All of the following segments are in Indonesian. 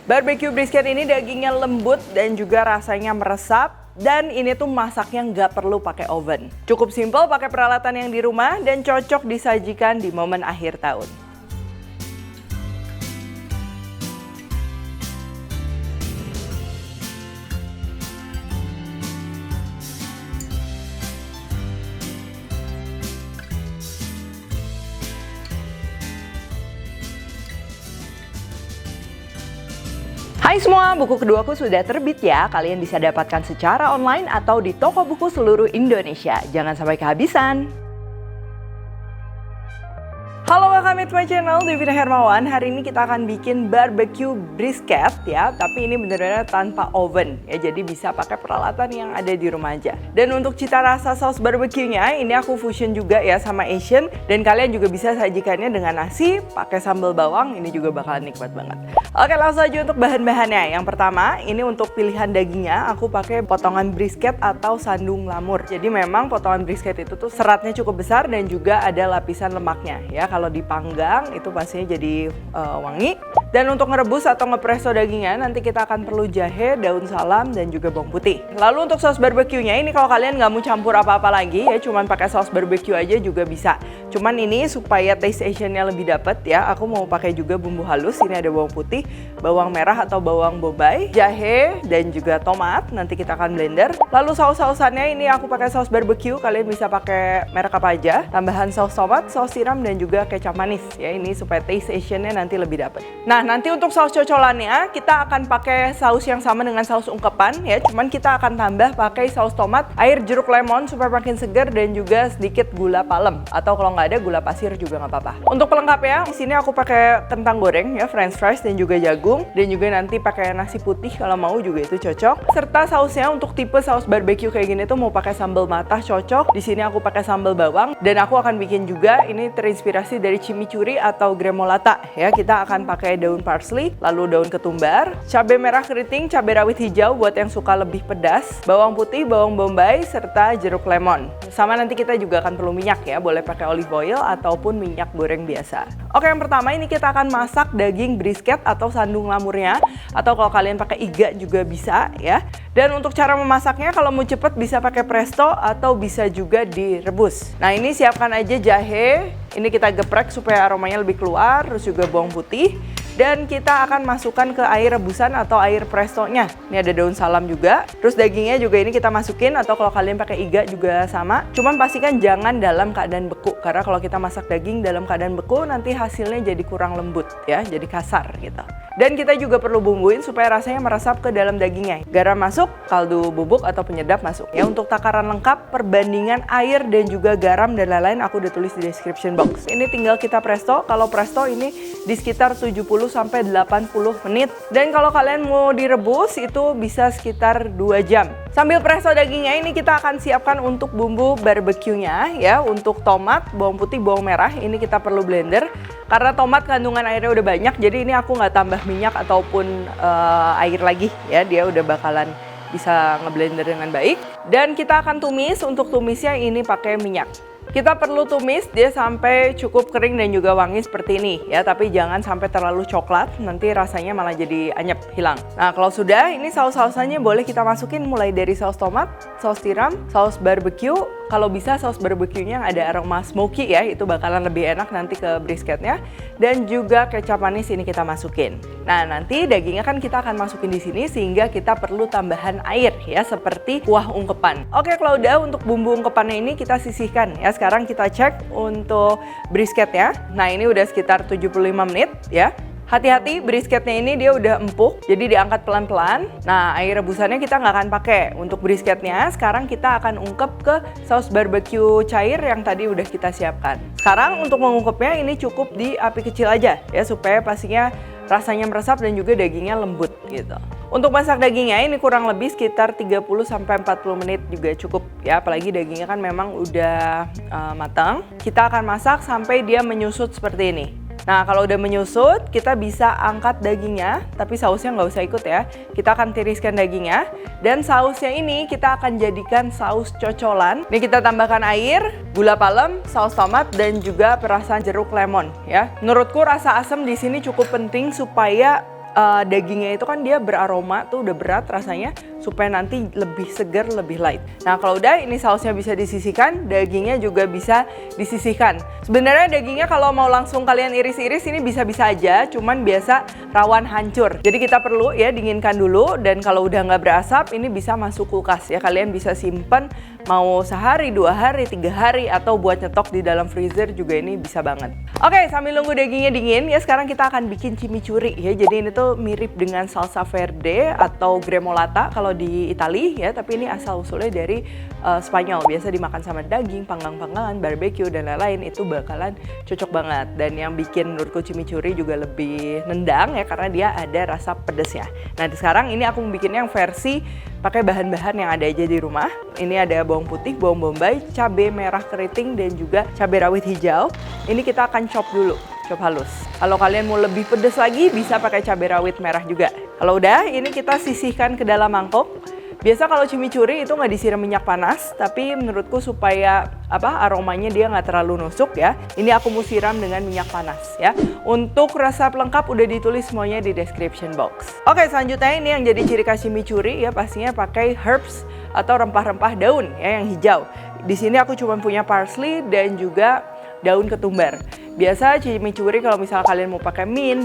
Barbecue brisket ini dagingnya lembut dan juga rasanya meresap. Dan ini tuh masaknya nggak perlu pakai oven. Cukup simpel pakai peralatan yang di rumah dan cocok disajikan di momen akhir tahun. Hai semua, buku keduaku sudah terbit ya. Kalian bisa dapatkan secara online atau di toko buku seluruh Indonesia. Jangan sampai kehabisan. Halo, welcome to my channel, Devina Hermawan. Hari ini kita akan bikin barbecue brisket ya, tapi ini benar-benar tanpa oven ya, jadi bisa pakai peralatan yang ada di rumah aja. Dan untuk cita rasa saus barbeque-nya, ini aku fusion juga ya sama Asian, dan kalian juga bisa sajikannya dengan nasi, pakai sambal bawang, ini juga bakalan nikmat banget. Oke, langsung aja untuk bahan-bahannya. Yang pertama, ini untuk pilihan dagingnya, aku pakai potongan brisket atau sandung lamur. Jadi memang potongan brisket itu tuh seratnya cukup besar dan juga ada lapisan lemaknya ya. Kalau dipanggang itu pastinya jadi wangi. Dan untuk ngerebus atau ngepresto dagingnya nanti kita akan perlu jahe, daun salam, dan juga bawang putih. Lalu untuk saus barbeque-nya ini kalau kalian nggak mau campur apa-apa lagi ya, cuman pakai saus barbeque aja juga bisa. Cuman ini supaya taste Asian-nya lebih dapet ya, aku mau pakai juga bumbu halus. Ini ada bawang putih, bawang merah atau bawang bombay, jahe, dan juga tomat. Nanti kita akan blender. Lalu saus-sausannya ini aku pakai saus barbeque. Kalian bisa pakai merek apa aja. Tambahan saus tomat, saus tiram, dan juga kecap manis ya, ini supaya taste Asian-nya nanti lebih dapet. Nah, nanti untuk saus cocolannya kita akan pakai saus yang sama dengan saus ungkepan ya, cuman kita akan tambah pakai saus tomat, air jeruk lemon supaya makin segar, dan juga sedikit gula palem, atau kalau nggak ada gula pasir juga nggak apa-apa. Untuk pelengkapnya di sini aku pakai kentang goreng ya, french fries, dan juga jagung, dan juga nanti pakai nasi putih kalau mau juga itu cocok. Serta sausnya untuk tipe saus barbecue kayak gini tuh mau pakai sambal matah cocok. Di sini aku pakai sambal bawang, dan aku akan bikin juga ini terinspirasi dari chimichurri atau gremolata ya. Kita akan pakai daun parsley, lalu daun ketumbar, cabai merah keriting, cabai rawit hijau buat yang suka lebih pedas, bawang putih, bawang bombay, serta jeruk lemon. Sama nanti kita juga akan perlu minyak ya, boleh pakai olive oil ataupun minyak goreng biasa. Oke, yang pertama ini kita akan masak daging brisket atau sandung lamurnya, atau kalau kalian pakai iga juga bisa ya. Dan untuk cara memasaknya, kalau mau cepet bisa pakai presto atau bisa juga direbus. Nah, ini siapkan aja jahe, ini kita geprek supaya aromanya lebih keluar, terus juga bawang putih. Dan kita akan masukkan ke air rebusan atau air prestonya. Ini ada daun salam juga. Terus dagingnya juga ini kita masukin, atau kalau kalian pakai iga juga sama. Cuman pastikan jangan dalam keadaan beku, karena kalau kita masak daging dalam keadaan beku nanti hasilnya jadi kurang lembut ya, jadi kasar gitu. Dan kita juga perlu bumbuin supaya rasanya meresap ke dalam dagingnya. Garam masuk, kaldu bubuk atau penyedap masuk. Ya, untuk takaran lengkap, perbandingan air dan juga garam dan lain-lain aku udah tulis di description box. Ini tinggal kita presto. Kalau presto ini di sekitar 70 sampai 80 menit. Dan kalau kalian mau direbus itu bisa sekitar 2 jam. Sambil presto dagingnya ini kita akan siapkan untuk bumbu barbeque-nya ya. Untuk tomat, bawang putih, bawang merah ini kita perlu blender. Karena tomat kandungan airnya udah banyak, jadi ini aku nggak tambah minyak ataupun air lagi ya. Dia udah bakalan bisa ngeblender dengan baik. Dan kita akan tumis. Untuk tumisnya ini pakai minyak. Kita perlu tumis dia sampai cukup kering dan juga wangi seperti ini ya, tapi jangan sampai terlalu coklat, nanti rasanya malah jadi anyep, hilang. Nah, kalau sudah, ini saus-sausannya boleh kita masukin mulai dari saus tomat, saus tiram, saus barbeque. Kalau bisa saus barbeque-nya yang ada aroma smoky ya, itu bakalan lebih enak nanti ke brisketnya. Dan juga kecap manis ini kita masukin. Nah, nanti dagingnya kan kita akan masukin di sini sehingga kita perlu tambahan air ya, seperti kuah ungkepan. Oke, kalau udah untuk bumbu ungkepannya ini kita sisihkan ya. Sekarang kita cek untuk brisketnya. Nah, ini udah sekitar 75 menit ya. Hati-hati, brisketnya ini dia udah empuk, jadi diangkat pelan-pelan. Nah, air rebusannya kita nggak akan pakai. Untuk brisketnya, sekarang kita akan ungkep ke saus barbeque cair yang tadi udah kita siapkan. Sekarang untuk mengungkepnya ini cukup di api kecil aja ya, supaya pastinya rasanya meresap dan juga dagingnya lembut gitu. Untuk masak dagingnya ini kurang lebih sekitar 30 sampai 40 menit juga cukup ya, apalagi dagingnya kan memang udah matang. Kita akan masak sampai dia menyusut seperti ini. Nah, kalau udah menyusut, kita bisa angkat dagingnya, tapi sausnya nggak usah ikut ya. Kita akan tiriskan dagingnya, dan sausnya ini kita akan jadikan saus cocolan. Ini kita tambahkan air, gula palem, saus tomat, dan juga perasan jeruk lemon ya. Menurutku rasa asam di sini cukup penting supaya dagingnya itu kan dia beraroma tuh, udah berat rasanya, supaya nanti lebih segar, lebih light. Nah kalau udah, ini sausnya bisa disisihkan, dagingnya juga bisa disisihkan. Sebenarnya dagingnya kalau mau langsung kalian iris-iris ini bisa-bisa aja, cuman biasa rawan hancur. Jadi kita perlu ya dinginkan dulu, dan kalau udah nggak berasap ini bisa masuk kulkas ya. Kalian bisa simpen mau sehari, 2 hari, 3 hari, atau buat nyetok di dalam freezer juga ini bisa banget. Oke, sambil nunggu dagingnya dingin ya, sekarang kita akan bikin chimichurri ya. Jadi ini tuh mirip dengan salsa verde atau gremolata kalau di Itali ya, tapi ini asal usulnya dari Spanyol. Biasa dimakan sama daging, panggang-panggangan, barbecue dan lain-lain, itu bakalan cocok banget. Dan yang bikin menurutku chimichurri juga lebih nendang ya, karena dia ada rasa pedesnya. Nah sekarang ini aku bikin yang versi pakai bahan-bahan yang ada aja di rumah. Ini ada bawang putih, bawang bombay, cabai merah keriting, dan juga cabai rawit hijau. Ini kita akan chop dulu, chop halus. Kalau kalian mau lebih pedas lagi, bisa pakai cabai rawit merah juga. Kalau udah, ini kita sisihkan ke dalam mangkok. Biasa kalau chimichurri itu nggak disiram minyak panas, tapi menurutku supaya aromanya dia nggak terlalu nusuk ya. Ini aku mau siram dengan minyak panas ya. Untuk resep lengkap udah ditulis semuanya di description box. Oke, selanjutnya ini yang jadi ciri khas chimichurri ya, pastinya pakai herbs atau rempah-rempah daun ya yang hijau. Di sini aku cuma punya parsley dan juga daun ketumbar. Biasa chimichurri kalau misalnya kalian mau pakai mint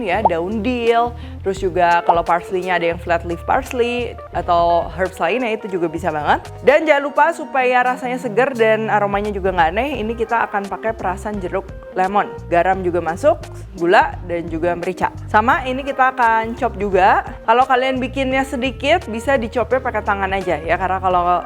ya, daun dill, terus juga kalau parsley-nya ada yang flat leaf parsley atau herbs lainnya itu juga bisa banget. Dan jangan lupa supaya rasanya segar dan aromanya juga nggak aneh, ini kita akan pakai perasan jeruk lemon. Garam juga masuk, gula dan juga merica. Sama ini kita akan chop juga. Kalau kalian bikinnya sedikit bisa dicopnya pakai tangan aja ya, karena kalau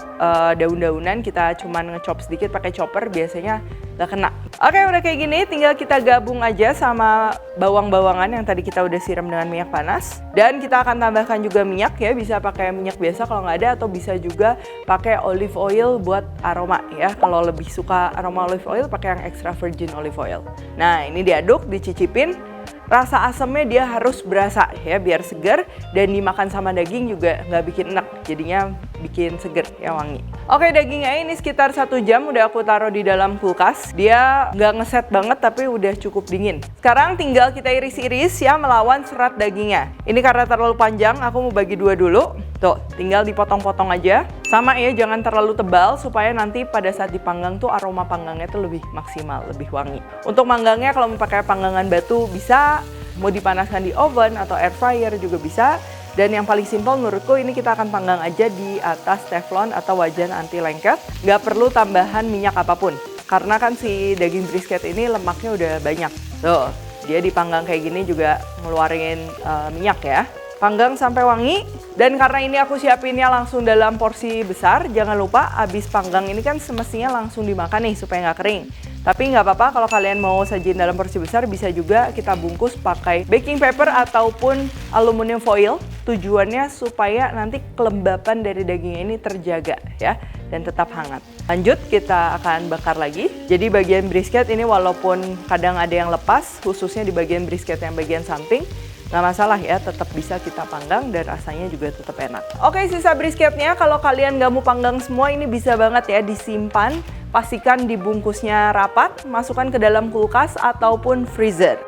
daun-daunan kita cuma ngechop sedikit pakai chopper biasanya nggak kena. Oke, udah kayak gini tinggal kita gabung aja sama bawang-bawangan yang tadi kita udah siram dengan minyak panas. Dan kita akan tambahkan juga minyak ya, bisa pakai minyak biasa kalau nggak ada, atau bisa juga pakai olive oil buat aroma ya. Kalau lebih suka aroma olive oil pakai yang extra virgin olive oil. Nah ini diaduk, dicicipin. Rasa asamnya dia harus berasa ya, biar segar, dan dimakan sama daging juga nggak bikin enak, jadinya bikin seger ya, wangi. Oke, dagingnya ini sekitar 1 jam udah aku taruh di dalam kulkas. Dia nggak ngeset banget tapi udah cukup dingin. Sekarang tinggal kita iris-iris ya, melawan serat dagingnya. Ini karena terlalu panjang, aku mau bagi 2 dulu. Tuh, tinggal dipotong-potong aja. Sama ya, jangan terlalu tebal supaya nanti pada saat dipanggang tuh aroma panggangnya tuh lebih maksimal, lebih wangi. Untuk manggangnya kalau mau pakai panggangan batu bisa, mau dipanaskan di oven atau air fryer juga bisa. Dan yang paling simpel menurutku ini kita akan panggang aja di atas teflon atau wajan anti lengket. Nggak perlu tambahan minyak apapun. Karena kan si daging brisket ini lemaknya udah banyak. Tuh, dia dipanggang kayak gini juga ngeluarin minyak ya. Panggang sampai wangi. Dan karena ini aku siapinnya langsung dalam porsi besar, jangan lupa abis panggang ini kan semestinya langsung dimakan nih supaya nggak kering. Tapi nggak apa-apa kalau kalian mau sajiin dalam porsi besar, bisa juga kita bungkus pakai baking paper ataupun aluminium foil. Tujuannya supaya nanti kelembapan dari dagingnya ini terjaga ya, dan tetap hangat. Lanjut, kita akan bakar lagi. Jadi bagian brisket ini walaupun kadang ada yang lepas, khususnya di bagian brisket yang bagian samping, nggak masalah ya, tetap bisa kita panggang dan rasanya juga tetap enak. Oke, sisa brisketnya kalau kalian nggak mau panggang semua, ini bisa banget ya disimpan. Pastikan dibungkusnya rapat, masukkan ke dalam kulkas ataupun freezer.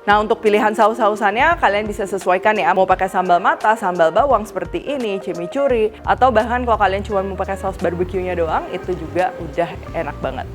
Nah, untuk pilihan saus-sausannya kalian bisa sesuaikan ya. Mau pakai sambal mata, sambal bawang seperti ini, chimichurri, atau bahkan kalau kalian cuma mau pakai saus barbeque-nya doang, itu juga udah enak banget.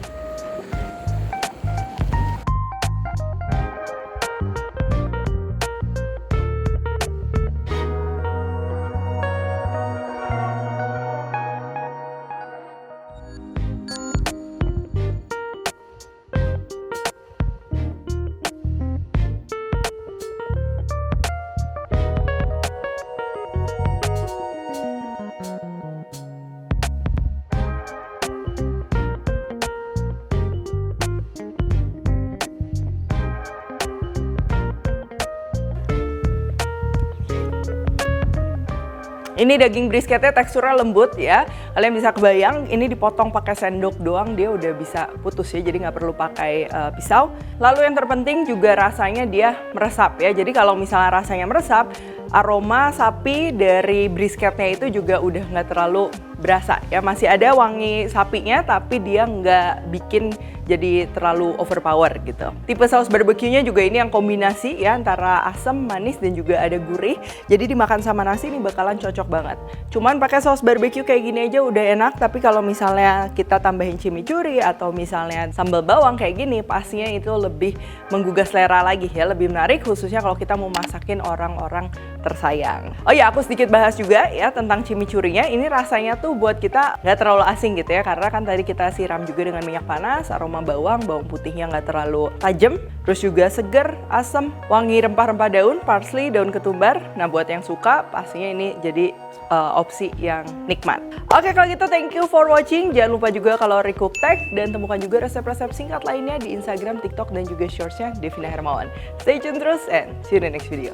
Ini daging brisketnya teksturnya lembut ya. Kalian bisa kebayang, ini dipotong pakai sendok doang dia udah bisa putus ya, jadi nggak perlu pakai pisau. Lalu yang terpenting juga rasanya dia meresap ya. Jadi kalau misalnya rasanya meresap, aroma sapi dari brisketnya itu juga udah nggak terlalu berasa ya, masih ada wangi sapinya tapi dia nggak bikin jadi terlalu overpower gitu. Tipe saus barbeque-nya juga ini yang kombinasi ya antara asam, manis dan juga ada gurih. Jadi dimakan sama nasi ini bakalan cocok banget. Cuman pakai saus barbeque kayak gini aja udah enak, tapi kalau misalnya kita tambahin chimichurri atau misalnya sambal bawang kayak gini, pastinya itu lebih menggugah selera lagi ya, lebih menarik khususnya kalau kita mau masakin orang-orang tersayang. Oh ya, aku sedikit bahas juga ya tentang chimichurri-nya. Ini rasanya tuh buat kita nggak terlalu asing gitu ya, karena kan tadi kita siram juga dengan minyak panas, aroma bawang putihnya nggak terlalu tajam, terus juga seger, asam, wangi rempah-rempah daun, parsley, daun ketumbar. Nah buat yang suka pastinya ini jadi opsi yang nikmat. Oke, kalau gitu thank you for watching. Jangan lupa juga kalau Recook Tech, dan temukan juga resep-resep singkat lainnya di Instagram, TikTok, dan juga Shorts-nya Devina Hermawan. Stay tune terus and see you in the next video.